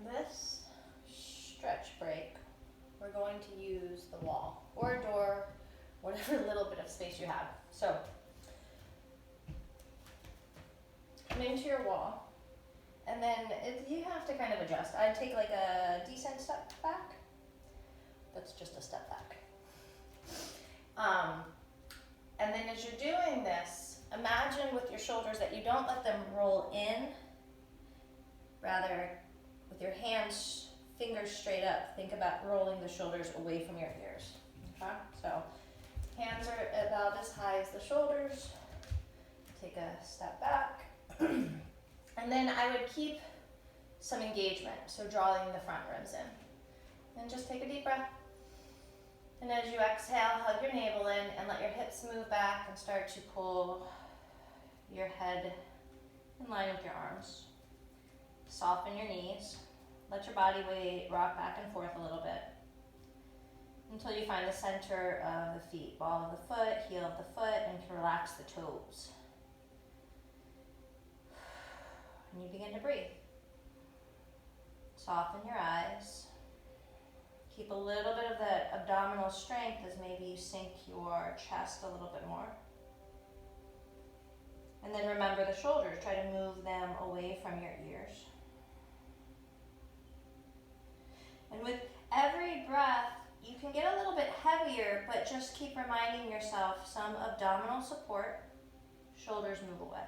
this stretch break, we're going to use the wall or a door, whatever little bit of space you have. So, come into your wall, and then you have to kind of adjust. I'd take like a decent step back. That's just a step back. And then as you're doing this, imagine with your shoulders that you don't let them roll in, rather with your hands, fingers straight up, think about rolling the shoulders away from your ears. Okay? So hands are about as high as the shoulders. Take a step back. And then I would keep some engagement, so drawing the front ribs in. And just take a deep breath. And as you exhale, hug your navel in and let your hips move back and start to pull your head in line with your arms. Soften your knees. Let your body weight rock back and forth a little bit until you find the center of the feet, ball of the foot, heel of the foot, and you can relax the toes. And you begin to breathe. Soften your eyes. Keep a little bit of that abdominal strength as maybe you sink your chest a little bit more. And then remember the shoulders. Try to move them away from your ears. And with every breath, you can get a little bit heavier, but just keep reminding yourself some abdominal support. Shoulders move away.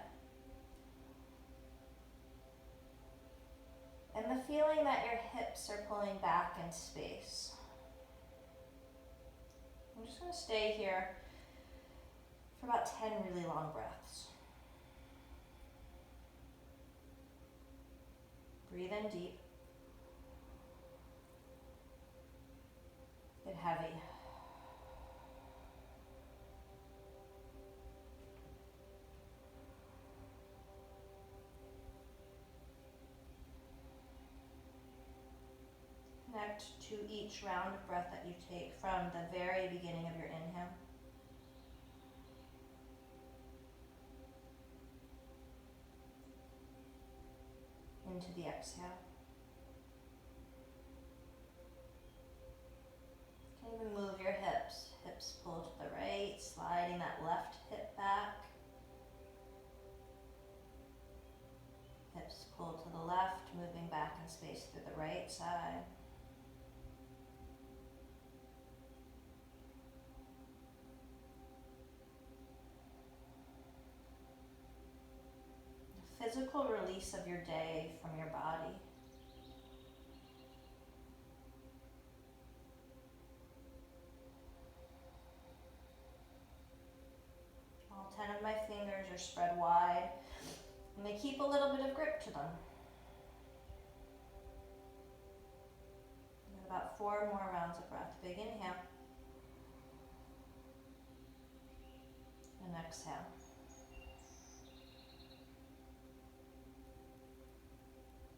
And the feeling that your hips are pulling back in space. I'm just going to stay here for about 10 really long breaths. Breathe in deep. Get heavy. Connect to each round of breath that you take from the very beginning of your inhale. Into the exhale. You can even move your hips. Hips pull to the right, sliding that left hip back. Hips pull to the left, moving back in space through the right side. Physical release of your day from your body. All 10 of my fingers are spread wide, and they keep a little bit of grip to them. And about 4 more rounds of breath. Big inhale. And exhale.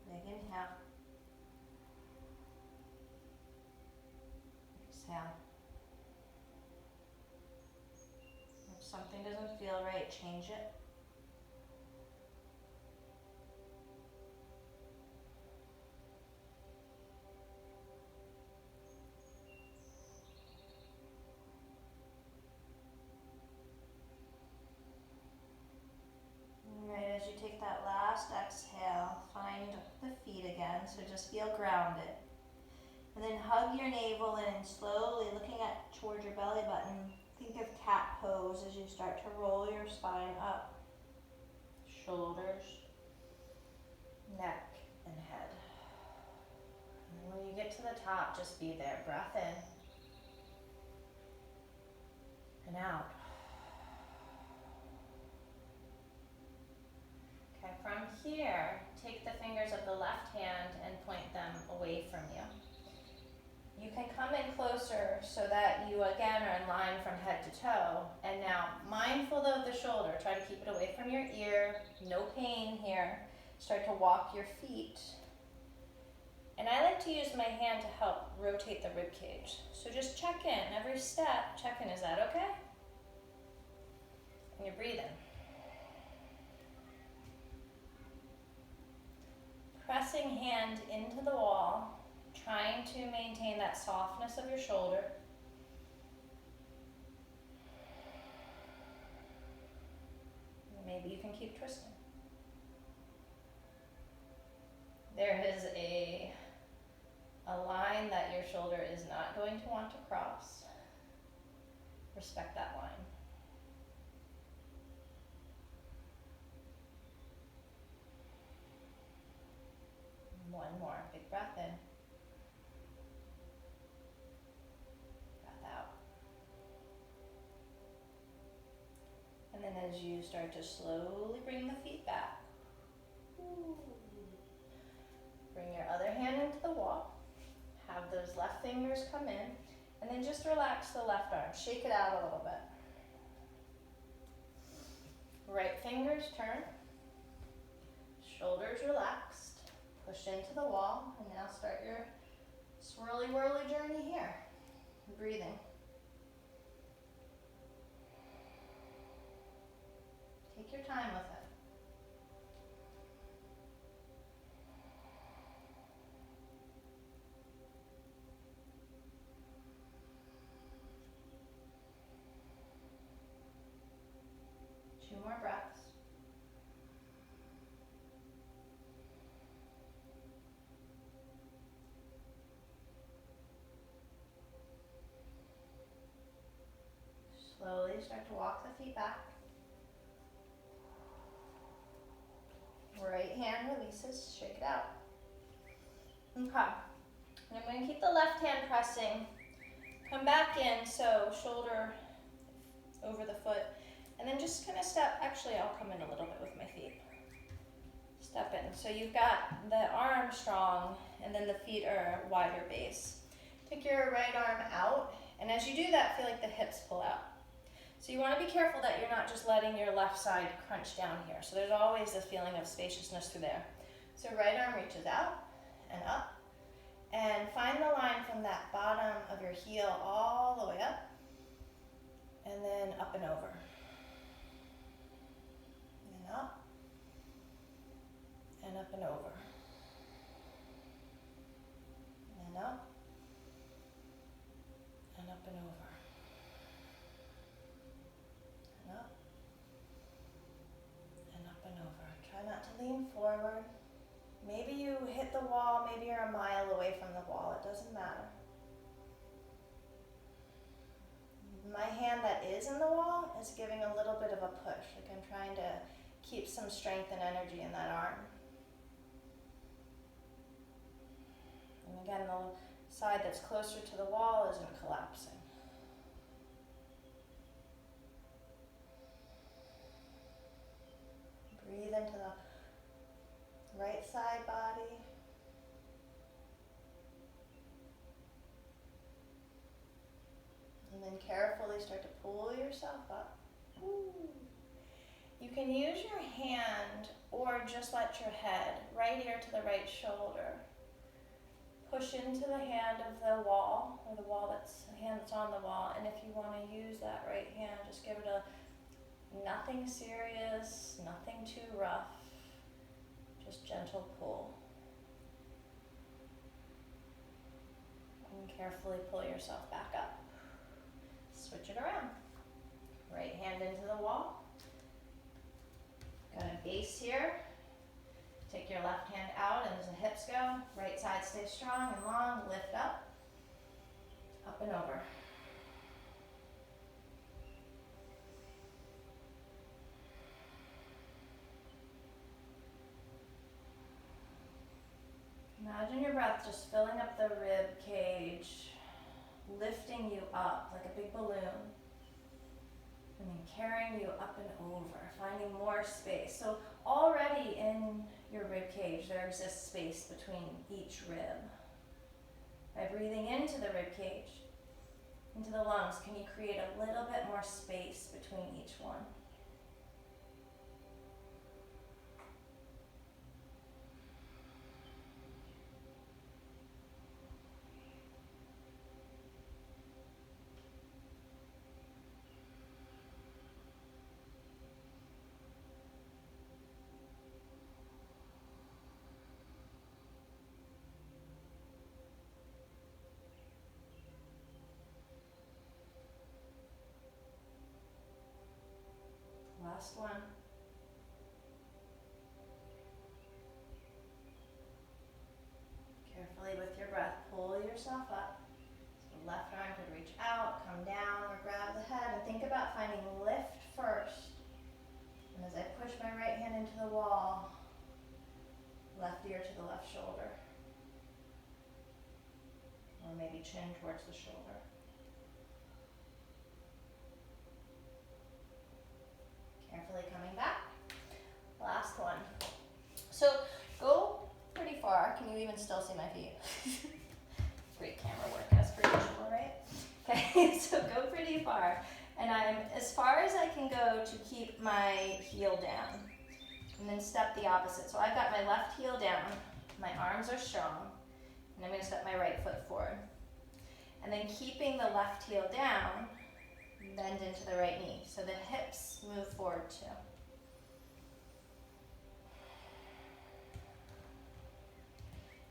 Big inhale. Exhale. If something doesn't feel right, change it. As you take that last exhale, find the feet again, so just feel grounded. And then hug your navel in, slowly looking towards your belly button. Think of cat pose as you start to roll your spine up. Shoulders, neck, and head. And when you get to the top, just be there. Breath in and out. Okay, from here, take the fingers of the left hand and point them away from you. You can come in closer so that you again are in line from head to toe. And now, mindful of the shoulder, try to keep it away from your ear, no pain here. Start to walk your feet. And I like to use my hand to help rotate the rib cage. So just check in, every step, check in, is that okay? And you're breathing. pressing hand into the wall, trying to maintain that softness of your shoulder. Maybe you can keep twisting. There is a line that your shoulder is not going to want to cross. Respect that line. One more, big breath in. Breath out. And then as you start to slowly bring the feet back, bring your other hand into the wall. Have those left fingers come in, and then just relax the left arm. Shake it out a little bit. Right fingers turn, shoulders relaxed, push into the wall, and now start your swirly whirly journey here. Breathing. Take your time with it. Two more breaths. Slowly start to walk the feet back. Right hand releases, shake it out. Okay, and I'm going to keep the left hand pressing. Come back in, so shoulder over the foot. And then just kind of step, actually I'll come in a little bit with my feet. Step in. So you've got the arm strong, and then the feet are wider base. Take your right arm out, and as you do that, feel like the hips pull out. So you want to be careful that you're not just letting your left side crunch down here. So there's always this feeling of spaciousness through there. So right arm reaches out and up, and find the line from that bottom of your heel all the way up, and then up and over. And up, and up and over. And up, and up and over. And up, and up and over. Try not to lean forward. Maybe you hit the wall, maybe you're a mile away from the wall, it doesn't matter. My hand that is in the wall is giving a little bit of a push, like I'm trying to keep some strength and energy in that arm. And again, the side that's closer to the wall isn't collapsing. Breathe into the right side body. And then carefully start to pull yourself up. Ooh. You can use your hand or just let your head right ear to the right shoulder push into the hand of the wall, or the hand that's on the wall. And if you want to use that right hand, just give it a nothing serious, nothing too rough, just gentle pull. And carefully pull yourself back up. Switch it around. Right hand into the wall. Got a base here. Take your left hand out, and as the hips go, right side stays strong and long, lift up and over. Imagine your breath just filling up the rib cage, lifting you up like a big balloon, and then carrying you up and over, finding more space. So already in your rib cage, there exists space between each rib. By breathing into the rib cage, into the lungs, can you create a little bit more space between each one? finding lift first. And as I push my right hand into the wall, left ear to the left shoulder. Or maybe chin towards the shoulder. Carefully coming back. Last one. So go pretty far. Can you even still see my feet? Great camera work as per usual, right? Okay, so go pretty far. And I'm as far as I can go to keep my heel down. And then step the opposite. So I've got my left heel down, my arms are strong, and I'm going to step my right foot forward. And then keeping the left heel down, bend into the right knee. So the hips move forward too.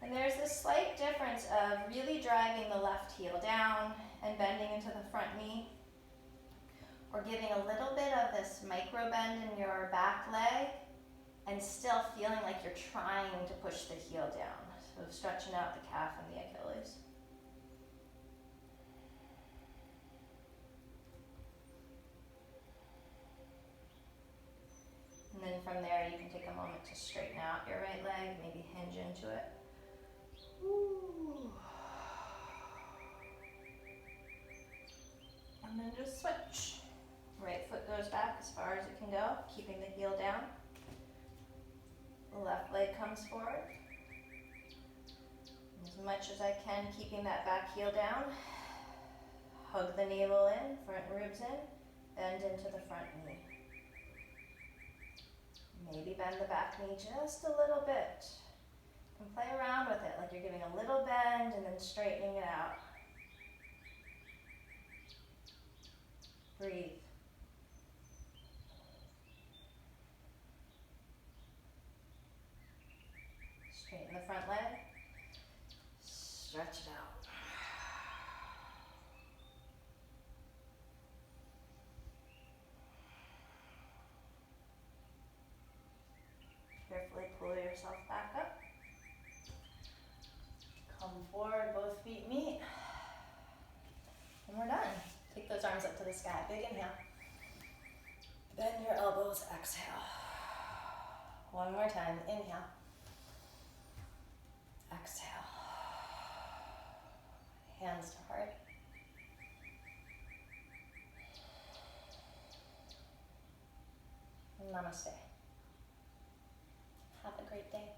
And there's this slight difference of really driving the left heel down and bending into the front knee, or giving a little bit of this micro bend in your back leg and still feeling like you're trying to push the heel down. So stretching out the calf and the Achilles. And then from there, you can take a moment to straighten out your right leg, maybe hinge into it. Ooh. And then just switch. Right foot goes back as far as it can go, keeping the heel down. The left leg comes forward. As much as I can, keeping that back heel down. Hug the navel in, front ribs in, bend into the front knee. Maybe bend the back knee just a little bit. And play around with it, like you're giving a little bend and then straightening it out. Breathe. Straighten the front leg. Stretch it out. Carefully pull yourself back up. Come forward, both feet meet. And we're done. Take those arms up to the sky. Big inhale. Bend your elbows, exhale. One more time, inhale. Exhale. Hands to heart. Namaste. Have a great day.